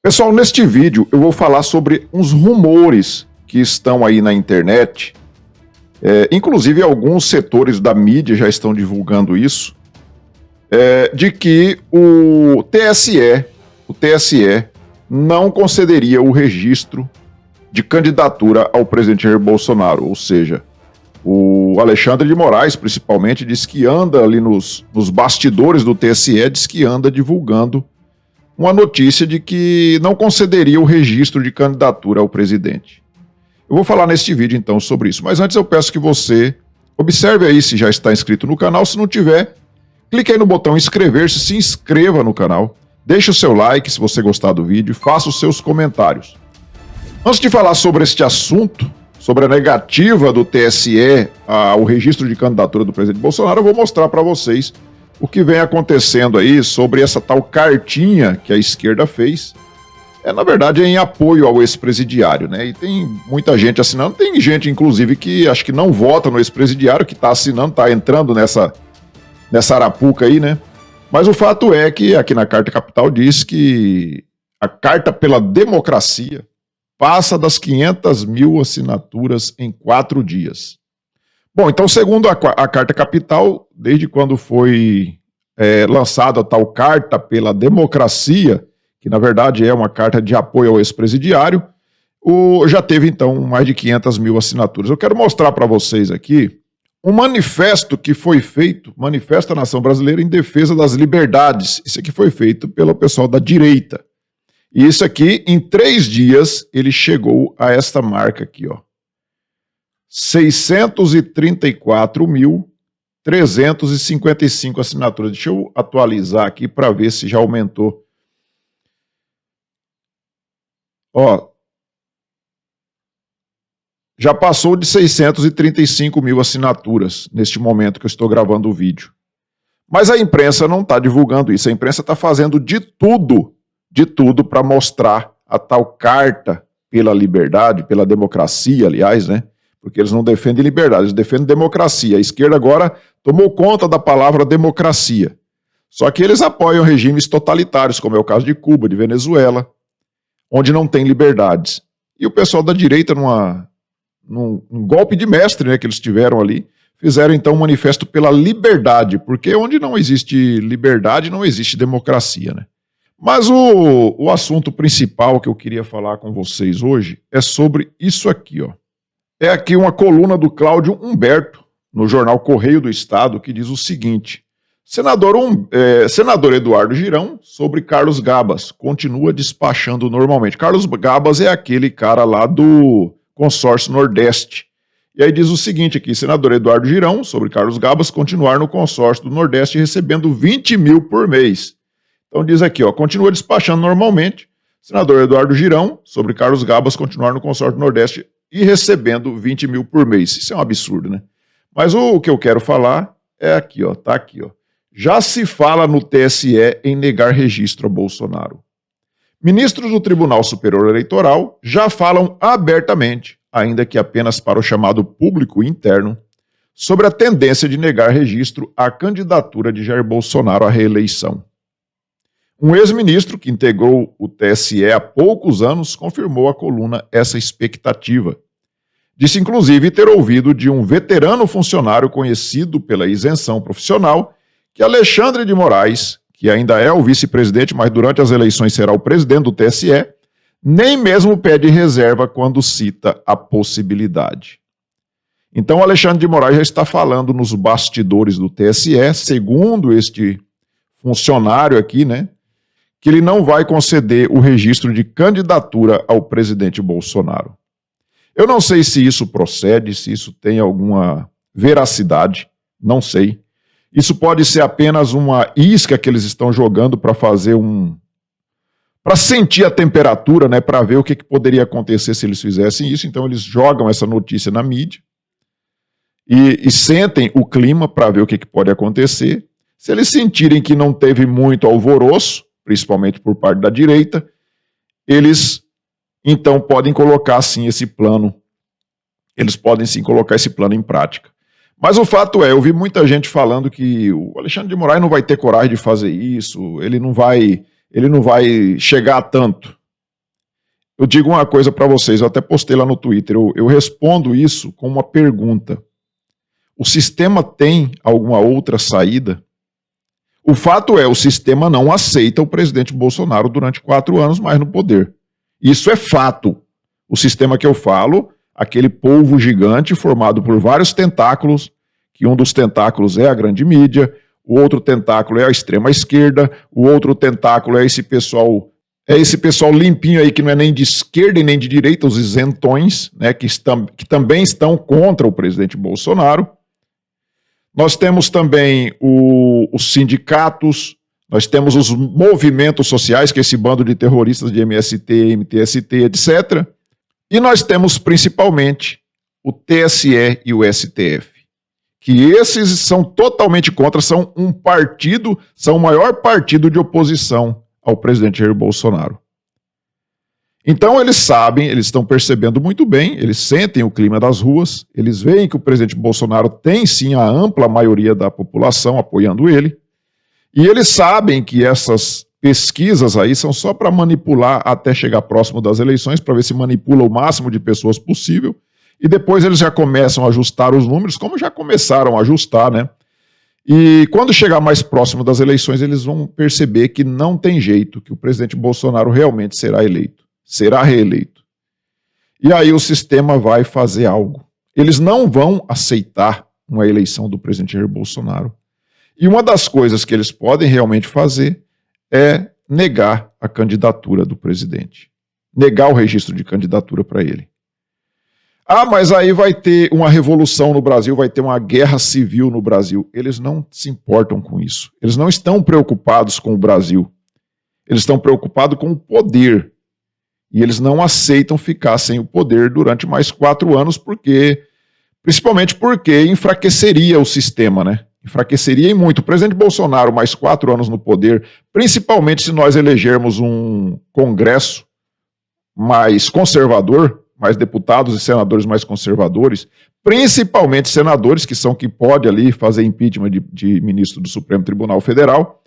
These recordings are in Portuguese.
Pessoal, neste vídeo eu vou falar sobre uns rumores que estão aí na internet. Inclusive alguns setores da mídia já estão divulgando isso, de que o TSE não concederia o registro de candidatura ao presidente Jair Bolsonaro. Ou seja, o Alexandre de Moraes, principalmente, diz que anda ali nos bastidores do TSE, diz que anda divulgando uma notícia de que não concederia o registro de candidatura ao presidente. Eu vou falar neste vídeo, então, sobre isso. Mas antes eu peço que você observe aí se já está inscrito no canal. Se não tiver, clique aí no botão inscrever-se, se inscreva no canal. Deixe o seu like se você gostar do vídeo, faça os seus comentários. Antes de falar sobre este assunto, sobre a negativa do TSE ao registro de candidatura do presidente Bolsonaro, eu vou mostrar para vocês o que vem acontecendo aí sobre essa tal cartinha que a esquerda fez. Na verdade, é em apoio ao ex-presidiário, né? E tem muita gente assinando, tem gente, inclusive, que acho que não vota no ex-presidiário, que está assinando, está entrando nessa arapuca aí, né? Mas o fato é que aqui na Carta Capital diz que a Carta pela Democracia passa das 500 mil assinaturas em 4 dias. Bom, então, segundo a Carta Capital, desde quando foi lançada a tal Carta pela Democracia, que na verdade é uma carta de apoio ao ex-presidiário, já teve então mais de 500 mil assinaturas. Eu quero mostrar para vocês aqui um manifesto que foi feito, Manifesto da Nação Brasileira em Defesa das Liberdades. Isso aqui foi feito pelo pessoal da direita. E isso aqui, em 3 dias, ele chegou a esta marca aqui, ó. 634.355 assinaturas. Deixa eu atualizar aqui para ver se já aumentou. Ó, já passou de 635 mil assinaturas neste momento que eu estou gravando o vídeo. Mas a imprensa não está divulgando isso. A imprensa está fazendo de tudo para mostrar a tal carta pela liberdade, pela democracia, aliás, né? Porque eles não defendem liberdade, eles defendem democracia. A esquerda agora tomou conta da palavra democracia. Só que eles apoiam regimes totalitários, como é o caso de Cuba, de Venezuela, onde não tem liberdades. E o pessoal da direita, num golpe de mestre, né, que eles tiveram ali, fizeram então um manifesto pela liberdade, porque onde não existe liberdade, não existe democracia, né? Mas o assunto principal que eu queria falar com vocês hoje é sobre isso aqui, ó. É aqui uma coluna do Cláudio Humberto, no jornal Correio do Estado, que diz o seguinte: Senador Eduardo Girão, sobre Carlos Gabas, continua despachando normalmente. Carlos Gabas é aquele cara lá do Consórcio Nordeste. E aí diz o seguinte aqui: Senador Eduardo Girão, sobre Carlos Gabas, continuar no Consórcio do Nordeste recebendo 20 mil por mês. Então diz aqui, ó, continua despachando normalmente. Senador Eduardo Girão, sobre Carlos Gabas, continuar no Consórcio do Nordeste e recebendo 20 mil por mês. Isso é um absurdo, né? Mas o que eu quero falar é aqui, ó, tá aqui, ó. Já se fala no TSE em negar registro a Bolsonaro. Ministros do Tribunal Superior Eleitoral já falam abertamente, ainda que apenas para o chamado público interno, sobre a tendência de negar registro à candidatura de Jair Bolsonaro à reeleição. Um ex-ministro que integrou o TSE há poucos anos confirmou à coluna essa expectativa. Disse, inclusive, ter ouvido de um veterano funcionário conhecido pela isenção profissional que Alexandre de Moraes, que ainda é o vice-presidente, mas durante as eleições será o presidente do TSE, nem mesmo pede reserva quando cita a possibilidade. Então, Alexandre de Moraes já está falando nos bastidores do TSE, segundo este funcionário aqui, né, que ele não vai conceder o registro de candidatura ao presidente Bolsonaro. Eu não sei se isso procede, se isso tem alguma veracidade, não sei. Isso pode ser apenas uma isca que eles estão jogando para fazer para sentir a temperatura, né, para ver o que poderia acontecer se eles fizessem isso. Então eles jogam essa notícia na mídia e sentem o clima para ver o que pode acontecer. Se eles sentirem que não teve muito alvoroço, principalmente por parte da direita, eles então podem colocar sim esse plano, eles podem sim colocar esse plano em prática. Mas o fato é, eu vi muita gente falando que o Alexandre de Moraes não vai ter coragem de fazer isso, ele não vai chegar a tanto. eu digo uma coisa para vocês, eu até postei lá no Twitter, eu respondo isso com uma pergunta. O sistema tem alguma outra saída? O fato é, o sistema não aceita o presidente Bolsonaro durante 4 anos mais no poder. Isso é fato. O sistema que eu falo, aquele polvo gigante formado por vários tentáculos, que um dos tentáculos é a grande mídia, o outro tentáculo é a extrema esquerda, o outro tentáculo é esse pessoal limpinho aí que não é nem de esquerda e nem de direita, os isentões, né, que também estão contra o presidente Bolsonaro. Nós temos também os sindicatos, nós temos os movimentos sociais, que é esse bando de terroristas de MST, MTST, etc. E nós temos principalmente o TSE e o STF, que esses são totalmente contra, são um partido, são o maior partido de oposição ao presidente Jair Bolsonaro. Então eles sabem, eles estão percebendo muito bem, eles sentem o clima das ruas, eles veem que o presidente Bolsonaro tem sim a ampla maioria da população apoiando ele, e eles sabem que essas pesquisas aí são só para manipular até chegar próximo das eleições, para ver se manipula o máximo de pessoas possível, e depois eles já começam a ajustar os números, como já começaram a ajustar, né? E quando chegar mais próximo das eleições, eles vão perceber que não tem jeito, que o presidente Bolsonaro realmente será eleito, será reeleito. E aí o sistema vai fazer algo. Eles não vão aceitar uma eleição do presidente Jair Bolsonaro. E uma das coisas que eles podem realmente fazer é negar a candidatura do presidente. Negar o registro de candidatura para ele. Ah, mas aí vai ter uma revolução no Brasil, vai ter uma guerra civil no Brasil. Eles não se importam com isso. Eles não estão preocupados com o Brasil. Eles estão preocupados com o poder. E eles não aceitam ficar sem o poder durante mais 4 anos, principalmente porque enfraqueceria o sistema, né? Enfraqueceria e muito. O presidente Bolsonaro, mais 4 anos no poder, principalmente se nós elegermos um Congresso mais conservador, mais deputados e senadores mais conservadores, principalmente senadores, que são que pode ali fazer impeachment de ministro do Supremo Tribunal Federal.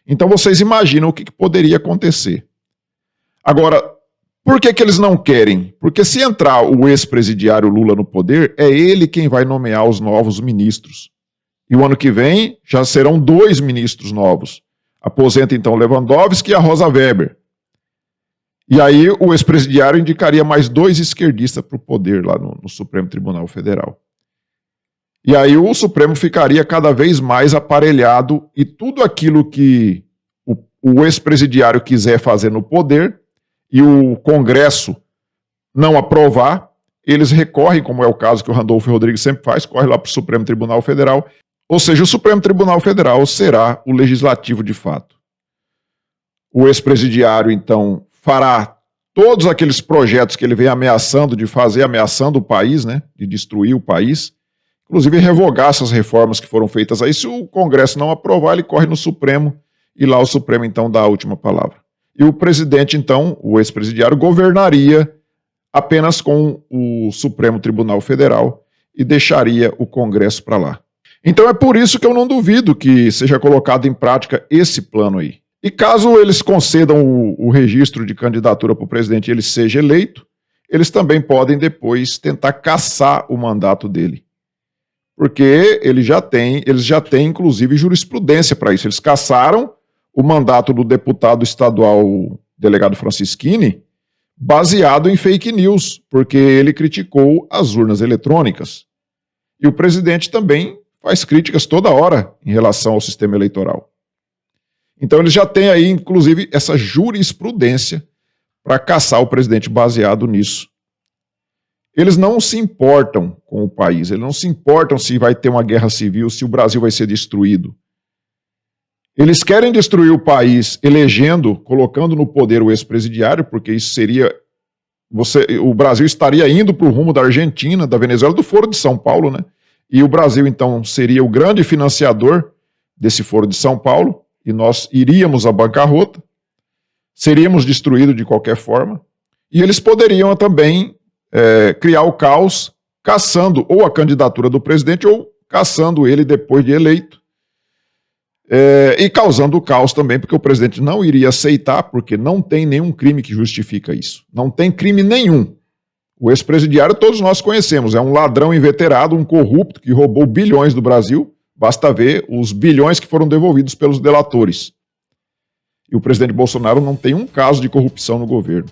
Então vocês imaginam o que poderia acontecer. Agora, por que eles não querem? Porque se entrar o ex-presidiário Lula no poder, é ele quem vai nomear os novos ministros. E o ano que vem já serão 2 ministros novos. Aposenta então Lewandowski e a Rosa Weber. E aí o ex-presidiário indicaria mais 2 esquerdistas para o poder lá no Supremo Tribunal Federal. E aí o Supremo ficaria cada vez mais aparelhado e tudo aquilo que o ex-presidiário quiser fazer no poder e o Congresso não aprovar, eles recorrem, como é o caso que o Randolfo Rodrigues sempre faz, corre lá para o Supremo Tribunal Federal. Ou seja, o Supremo Tribunal Federal será o legislativo de fato. O ex-presidiário, então, fará todos aqueles projetos que ele vem ameaçando de fazer, ameaçando o país, né, de destruir o país, inclusive revogar essas reformas que foram feitas aí. Se o Congresso não aprovar, ele corre no Supremo e lá o Supremo, então, dá a última palavra. E o presidente, então, o ex-presidiário, governaria apenas com o Supremo Tribunal Federal e deixaria o Congresso para lá. Então é por isso que eu não duvido que seja colocado em prática esse plano aí. E caso eles concedam o registro de candidatura para o presidente e ele seja eleito, eles também podem depois tentar cassar o mandato dele. Porque eles já têm inclusive jurisprudência para isso. Eles cassaram o mandato do deputado estadual delegado Francischini baseado em fake news, porque ele criticou as urnas eletrônicas. E o presidente também faz críticas toda hora em relação ao sistema eleitoral. Então eles já têm aí, inclusive, essa jurisprudência para caçar o presidente baseado nisso. Eles não se importam com o país, eles não se importam se vai ter uma guerra civil, se o Brasil vai ser destruído. Eles querem destruir o país elegendo, colocando no poder o ex-presidiário, porque isso seria... o Brasil estaria indo para o rumo da Argentina, da Venezuela, do Foro de São Paulo, né? E o Brasil, então, seria o grande financiador desse Foro de São Paulo, e nós iríamos à bancarrota, seríamos destruídos de qualquer forma, e eles poderiam também criar o caos, caçando ou a candidatura do presidente ou caçando ele depois de eleito, E causando caos também, porque o presidente não iria aceitar, porque não tem nenhum crime que justifica isso. Não tem crime nenhum. O ex-presidiário todos nós conhecemos, é um ladrão inveterado, um corrupto que roubou bilhões do Brasil, basta ver os bilhões que foram devolvidos pelos delatores. E o presidente Bolsonaro não tem um caso de corrupção no governo.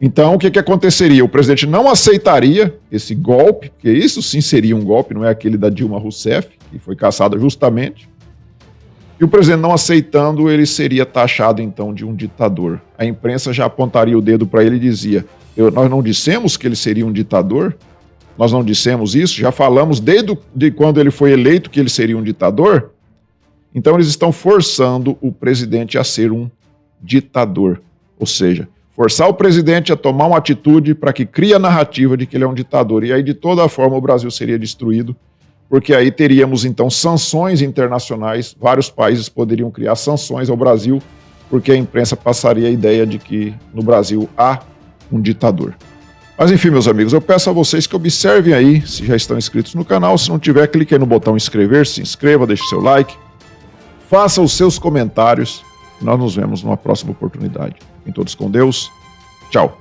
Então, o que aconteceria? O presidente não aceitaria esse golpe, porque isso sim seria um golpe, não é aquele da Dilma Rousseff, que foi caçada justamente. E o presidente não aceitando, ele seria taxado então de um ditador. A imprensa já apontaria o dedo para ele e dizia: nós não dissemos que ele seria um ditador? Nós não dissemos isso? Já falamos desde quando ele foi eleito que ele seria um ditador? Então eles estão forçando o presidente a ser um ditador. Ou seja, forçar o presidente a tomar uma atitude para que crie a narrativa de que ele é um ditador. E aí, de toda forma, o Brasil seria destruído, porque aí teríamos, então, sanções internacionais. Vários países poderiam criar sanções ao Brasil, porque a imprensa passaria a ideia de que no Brasil há um ditador. Mas enfim, meus amigos, eu peço a vocês que observem aí, se já estão inscritos no canal. Se não tiver, clique aí no botão inscrever, se inscreva, deixe seu like, faça os seus comentários. Nós nos vemos numa próxima oportunidade. Fiquem todos com Deus. Tchau.